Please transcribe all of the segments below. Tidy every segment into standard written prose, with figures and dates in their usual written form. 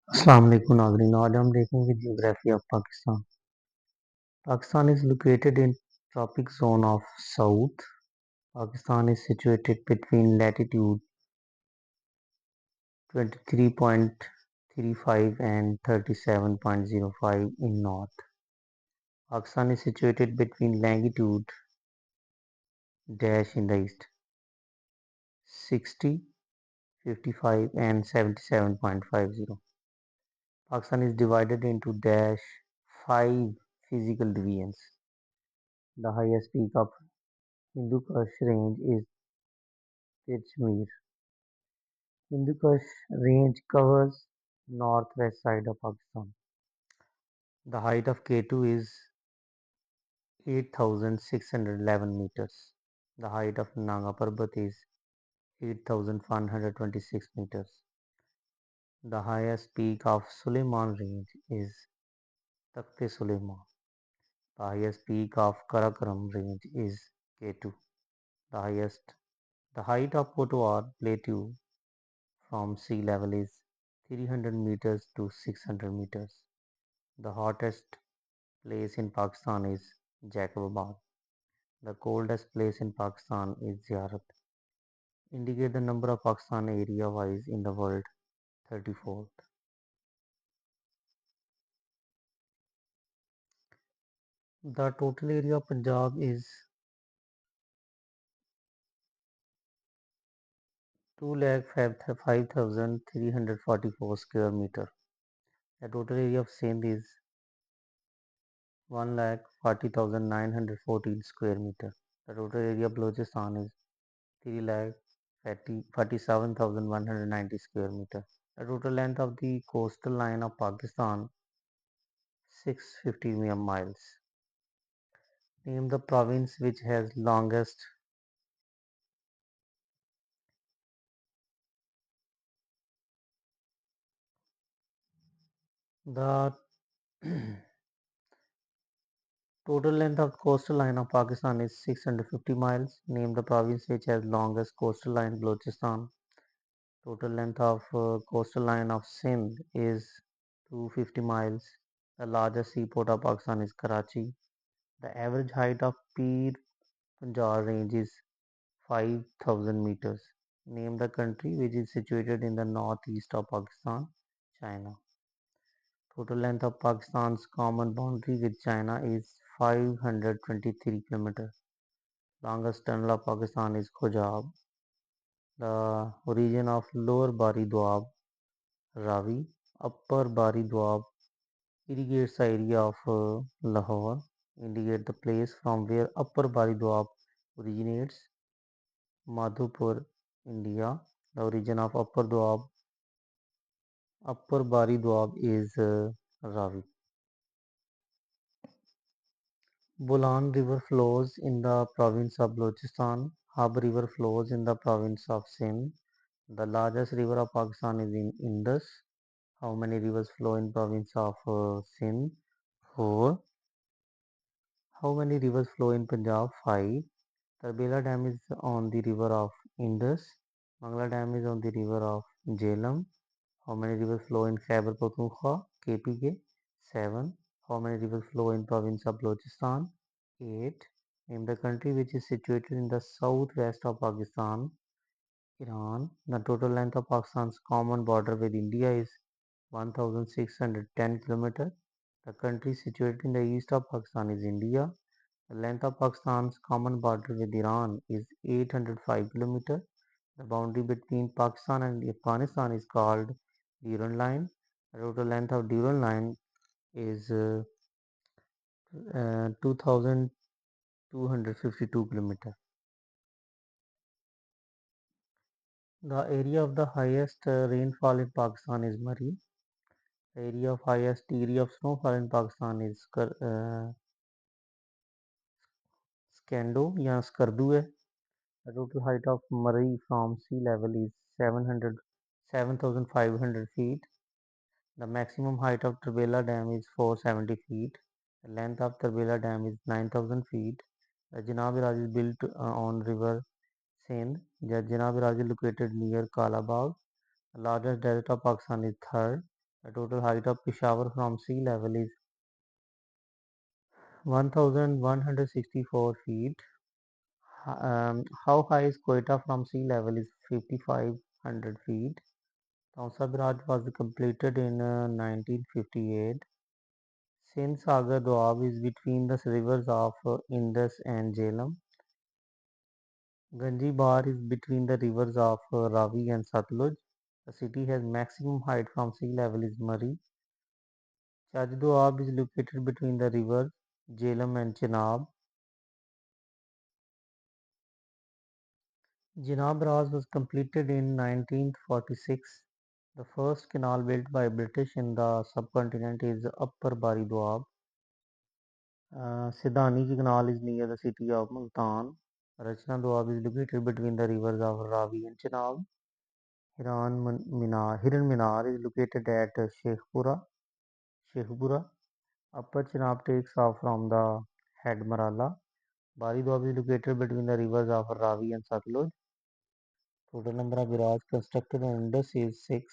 अस्सलाम वालेकुम नाज़रीन। आज हम देखेंगे geography of Pakistan. Pakistan is located in tropic zone of south. Pakistan is situated between latitude 23.35 and 37.05 in north. Pakistan is situated between longitude dash in the east 60, 55 and 77.50. Pakistan is divided into dash 5 physical divisions. The highest peak of Hindu Kush range is Kashmir. Hindu Kush range covers northwest side of Pakistan. The height of K2 is 8,611 meters. The height of Nanga Parbat is 8,126 meters. The highest peak of Suleiman range is Takht Suleiman. The highest peak of Karakoram range is K2. The highest the height of Potwar plateau from sea level is 300 meters to 600 meters. The hottest place in Pakistan is Jacobabad. The coldest place in Pakistan is Ziyarat. Indicate the number of Pakistan area wise in the world. 34th. The total area of Punjab is 2,05,344 square meter. The total area of Sindh is 1,40,914 square meter. The total area of Balochistan is 3,47,190 square meter. The total length of the coastal line of Pakistan 650 miles. Name the province which has longest the total length of coastal line of Pakistan is 650 miles. Name the province which has longest coastal line Balochistan. Total length of coastal line of Sindh is 250 miles. The largest seaport of Pakistan is Karachi. The average height of Pir Panjal range is 5,000 meters. Name the country which is situated in the northeast of Pakistan. China. Total length of Pakistan's common boundary with China is 523 kilometers. Longest tunnel of Pakistan is Khojab. The origin of Lower Bari Doab, Ravi. Upper Bari Doab irrigates the area of Lahore. Indicate the place from where Upper Bari Doab originates. Madhupur, India. The origin of Upper Bari Doab is Ravi. Bolan River flows in the province of Balochistan. Hab River flows in the province of Sindh. The largest river of Pakistan is in Indus. How many rivers flow in province of Sindh? 4. How many rivers flow in Punjab? 5. Tarbela Dam is on the river of Indus. Mangla Dam is on the river of Jhelum. How many rivers flow in Khyber Pakhtunkhwa? KPK. 7. How many rivers flow in province of Balochistan? 8. Name the country which is situated in the southwest of Pakistan. Iran. The total length of Pakistan's common border with India is 1610 km. The country situated in the east of Pakistan is India. The length of Pakistan's common border with Iran is 805 km. The boundary between Pakistan and Afghanistan is called Durand Line. The total length of Durand Line is 2252 km. The area of the highest rainfall in Pakistan is Murray. The highest degree of snowfall in Pakistan is Skando या Skardu है. The total height of Murray from sea level is 7,500 feet. The maximum height of Turbela Dam is 470 feet. The length of Turbela Dam is 9,000 feet. The Janab Raj is built on river Sindh. The Janab Raj is located near Kalabag. The largest desert of Pakistan is Thar. The total height of Peshawar from sea level is 1164 feet. How high is Quetta from sea level is 5500 feet. Taunsa Barrage was completed in 1958. Sindh Sagar Doab is between the rivers of Indus and Jhelum. Ganji Bar is between the rivers of Ravi and Satluj. The city has maximum height from sea level is Murray. Chaj Doab is located between the rivers Jhelum and Chenab. Chenab Ras was completed in 1946. The first canal built by British in the subcontinent is Upper Bari Doab. Sidani Canal is near the city of Multan. Rachna Doab is located between the rivers of Ravi and Chenab. Hiran Minar is located at Sheikhpura. Upper Chenab takes off from the head Marala. Bari Doab is located between the rivers of Ravi and Satluj. Total number of barrages constructed on Indus is 6.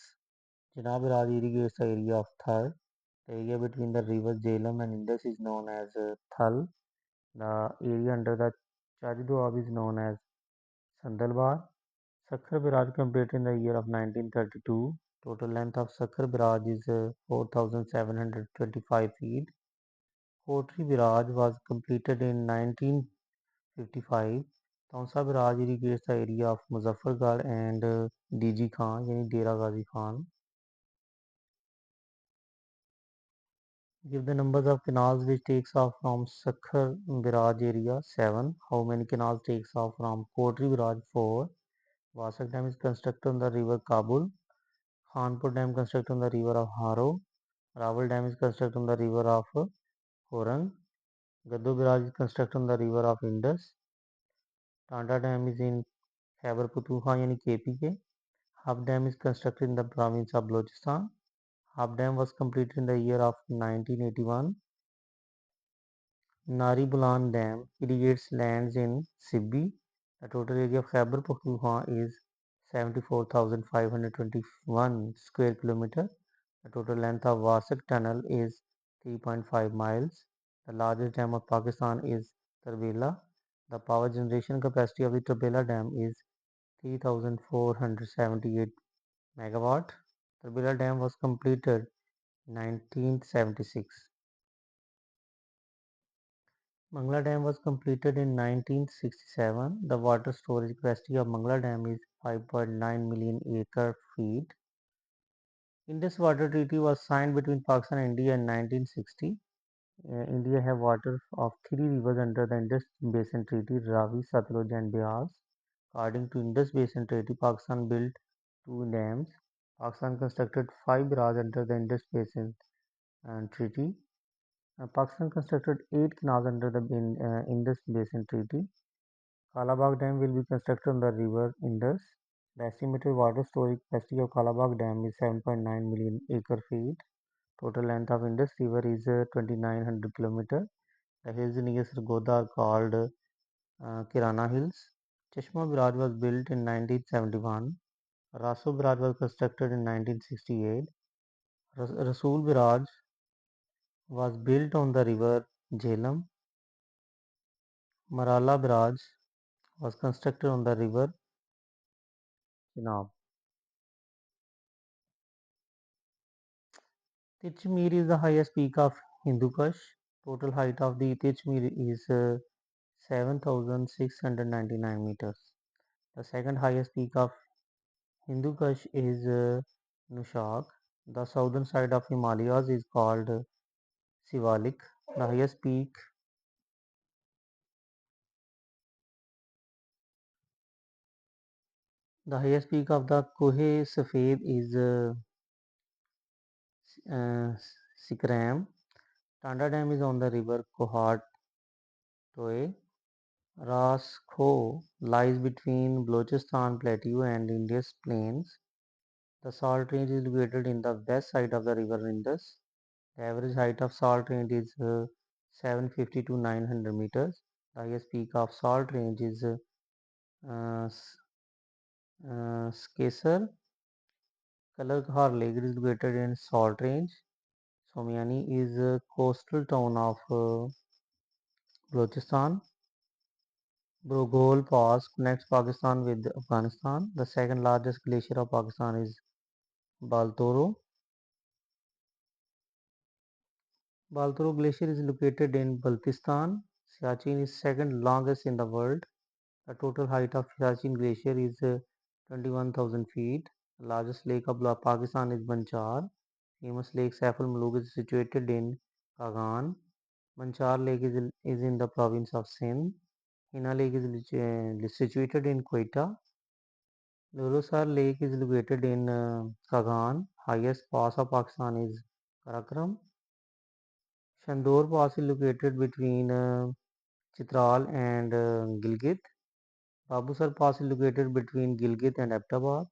Chenab Barrage irrigates the area of Thar. The area between the rivers Jhelum and Indus is known as Thal. The area under the Chaj Doab is known as Sandalbar. Sakhar Barrage completed in the year of 1932. Total length of Sakhar Barrage is 4,725 feet. Kotri Barrage was completed in 1955. Taunsa Barrage irrigates the area of Muzaffargarh and DG Khan, yani Dera Ghazi Khan. Give the numbers of canals which takes off from Sakhar Barrage area 7. How many canals takes off from Kotri Barrage 4. Vasak Dam is constructed on the river Kabul. Khanpur Dam constructed on the river of Haro. Rawal Dam is constructed on the river of Horang. Gaddu Barrage is constructed on the river of Indus. Tanda Dam is in Khyber Pakhtunkhwa yani KPK. Hab Dam is constructed in the province of Balochistan. Hab Dam was completed in the year of 1981. Nari Bulan Dam irrigates lands in Sibbi. The total area of Khyber Pakhtunkhwa is 74,521 square kilometer. The total length of Vasak Tunnel is 3.5 miles. The largest dam of Pakistan is Tarbela. The power generation capacity of the Tarbela Dam is 3,478 megawatt. Tarbela Dam was completed in 1976. Mangla Dam was completed in 1967. The water storage capacity of Mangla Dam is 5.9 million acre feet. Indus Water Treaty was signed between Pakistan and India in 1960. India have water of three rivers under the Indus Basin Treaty: Ravi, Satluj, and Beas. According to Indus Basin Treaty, Pakistan built two dams. Pakistan constructed five barrages under the Indus Basin Treaty. Pakistan constructed eight canals under the Indus Basin Treaty. Kalabag Dam will be constructed on the river Indus. The estimated water storage capacity of Kalabag Dam is 7.9 million acre feet. Total length of Indus River is 2,900 km. The hills near Sargodha are called Kirana Hills. Chashma Barrage was built in 1971. Raso Barrage was constructed in 1968. Rasool Barrage was built on the river Jhelum. Marala Barrage was constructed on the river Chenab. Tichmir is the highest peak of Hindu Kush. Total height of the Tichmir is 7,699 meters. The second highest peak of Hindu Kush is Nushak. The southern side of Himalayas is called Sivalik. The highest peak the highest peak of the Kohe Safed is uh, Sikram. Tanda Dam is on the river Kohat Toe. Ras Kho lies between Balochistan Plateau and Indus Plains. The salt range is located in the west side of the river Indus. The average height of salt range is 750 to 900 meters. The highest peak of salt range is Skesar. Kalarghar Lake is located in Salt Range. Somiani is a coastal town of Balochistan. Brogol Pass connects Pakistan with Afghanistan. The second largest glacier of Pakistan is Baltoro. Baltoro Glacier is located in Baltistan. Siachen is second longest in the world. The total height of Siachen Glacier is 21,000 feet. The largest lake of Pakistan is Banchar. Famous lake Saiful Muluk is situated in Kagan. Banchar Lake is in the province of Sindh. Hina Lake is situated in Quetta. Lorusar Lake is located in Kagan. Highest pass of Pakistan is Karakoram. Shandor Pass is located between Chitral and Gilgit. Babusar Pass is located between Gilgit and Abbottabad.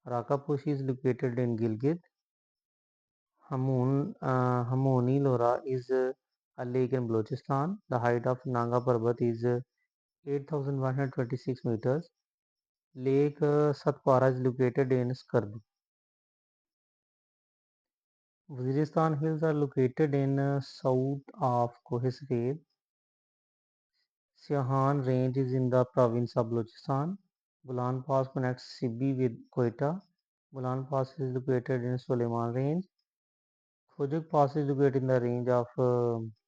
Rakaposhi is located in Gilgit. Hamoni Lora is a lake in Balochistan. The height of Nanga Parbat is 8,126 meters. Lake Satpara is located in Skardu. Waziristan Hills are located in south of Kohesfed. Siahan Range is in the province of Balochistan. Bulan Pass connects Sibi with Quetta. Bulan Pass is located in Suleiman Range. Khojak Pass is located in the range of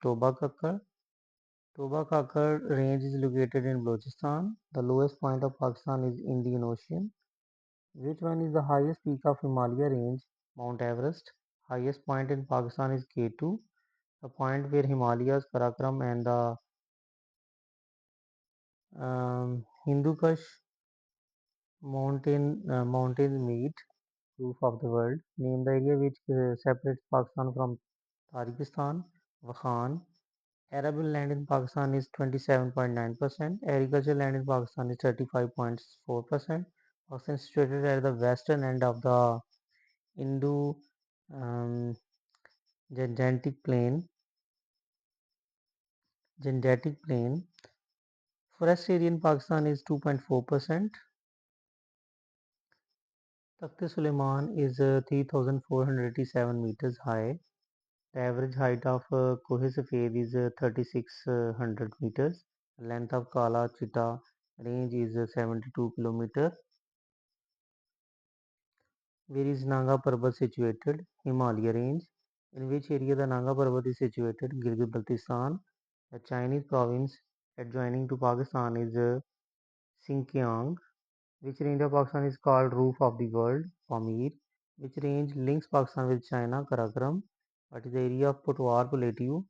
Toba Kakkar. Toba Kakkar Range is located in Balochistan. The lowest point of Pakistan is Indian Ocean. Which one is the highest peak of Himalaya range? Mount Everest. Highest point in Pakistan is K2, the point where Himalayas, Karakoram, and the Hindu Kush mountains meet. Roof of the world. Name the area which separates Pakistan from Tajikistan. Wakhan. Arable land in Pakistan is 27.9%. Agricultural land in Pakistan is 35.4%. Pakistan is situated at the western end of the Indo um, Gangetic Plain. Gangetic Plain. Forest area in Pakistan is 2.4%. Takht Suleiman is 3,487 meters high. The average height of Kohe Safed is 3,600 meters. Length of Kala Chita range is 72 kilometers. Where is Nanga Parbat situated? Himalaya range. In which area the Nanga Parbat is situated? Gilgit-Baltistan. The Chinese province adjoining to Pakistan is Xinjiang. Which range of Pakistan is called Roof of the World? Pamir. Which range links Pakistan with China? Karakoram. What is the area of Potwar Plateau?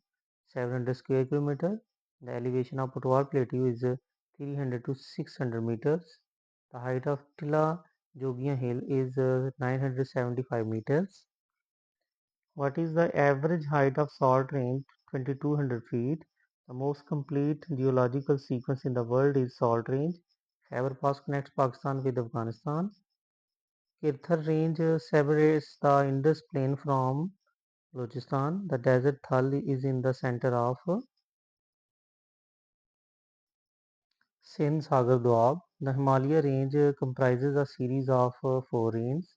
700 square kilometer. The elevation of Potwar Plateau is 300 to 600 meters. The height of Tilla Jogia Hill is 975 meters. What is the average height of Salt Range? 2200 feet. The most complete geological sequence in the world is Salt Range. Khyber Pass connects Pakistan with Afghanistan. Kirthar Range separates the Indus Plain from Balochistan. The desert Thal is in the center of Sindh Sagar Doab. The Himalaya range comprises a series of four ranges.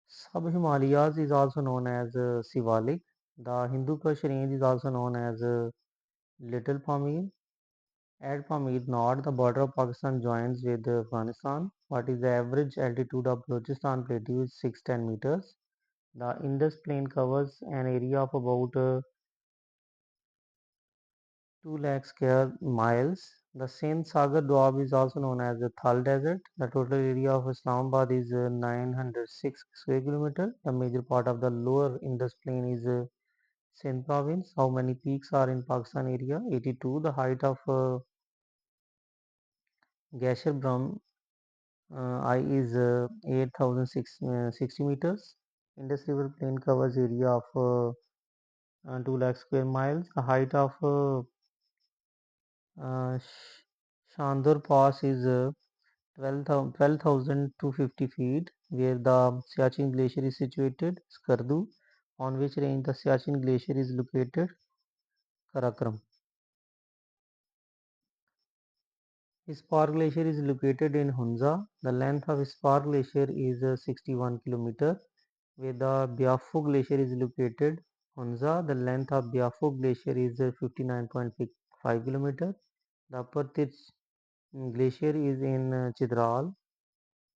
Sub-Himalayas is also known as Sivalik. The Hindu Kush range is also known as Little Pamir. At Pamir North, the border of Pakistan joins with Afghanistan. What is the average altitude of Balochistan plateau is 610 meters. The Indus Plain covers an area of about 2 lakh square miles. The Sindh Sagar Doab is also known as the Thal Desert. The total area of Islamabad is 906 square kilometers. The major part of the lower Indus Plain is Sindh province. How many peaks are in Pakistan area? 82. The height of Gasher Brahm I is 8,060 meters. Indus River Plain covers area of 2 lakh square miles. The height of Shandur Pass is 12,250 feet, where the Siachen Glacier is situated. Skardu, on which range the Siachen Glacier is located. Karakoram. Spar Glacier is located in Hunza. The length of Spar Glacier is 61 km. Where the Biafo Glacier is located, Hunza, the length of Biafo Glacier is 59.5 km. The Upper Tirch Glacier is in Chitral.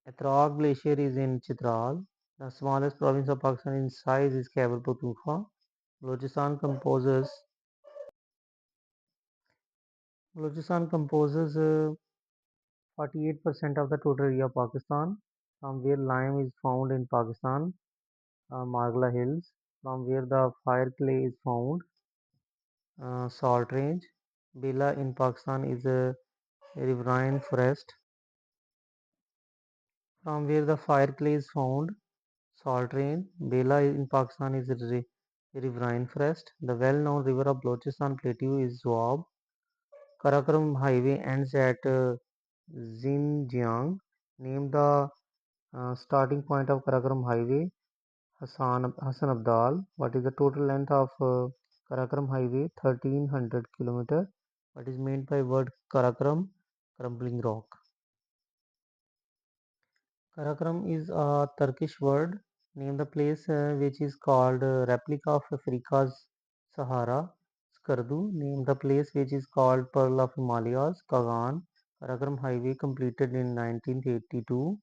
Athrag Glacier is in Chitral. The smallest province of Pakistan in size is Khyber Pakhtunkhwa. Balochistan composes Balochistan composes 48% of the total area of Pakistan. From where lime is found in Pakistan, Margla Hills. From where the fire clay is found, Salt Range. Bela in Pakistan is a riverine forest. From where the fire clay is found, Salt Range. Bela in Pakistan is a riverine forest. The well-known river of Balochistan Plateau is Zoab. Karakoram Highway ends at Xinjiang. Name the starting point of Karakoram Highway. Hassan Abdal. What is the total length of Karakoram Highway? 1300 km. What is meant by word Karakoram? Crumbling rock. Karakoram is a Turkish word. Name the place which is called replica of Africa's Sahara. Skardu. Name the place which is called Pearl of Himalayas. Kagan. Karakoram Highway completed in 1982.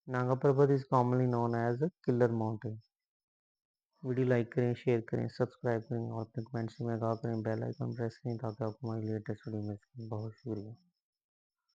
Nanga Parbat is commonly known as Killer Mountain. Video like करें, share करें, subscribe करें और अपने comments में आगाह करें, bell icon press करें ताकि आपको हमारी लेटेस्ट वीडियो मिल सके। बहुत शुक्रिया।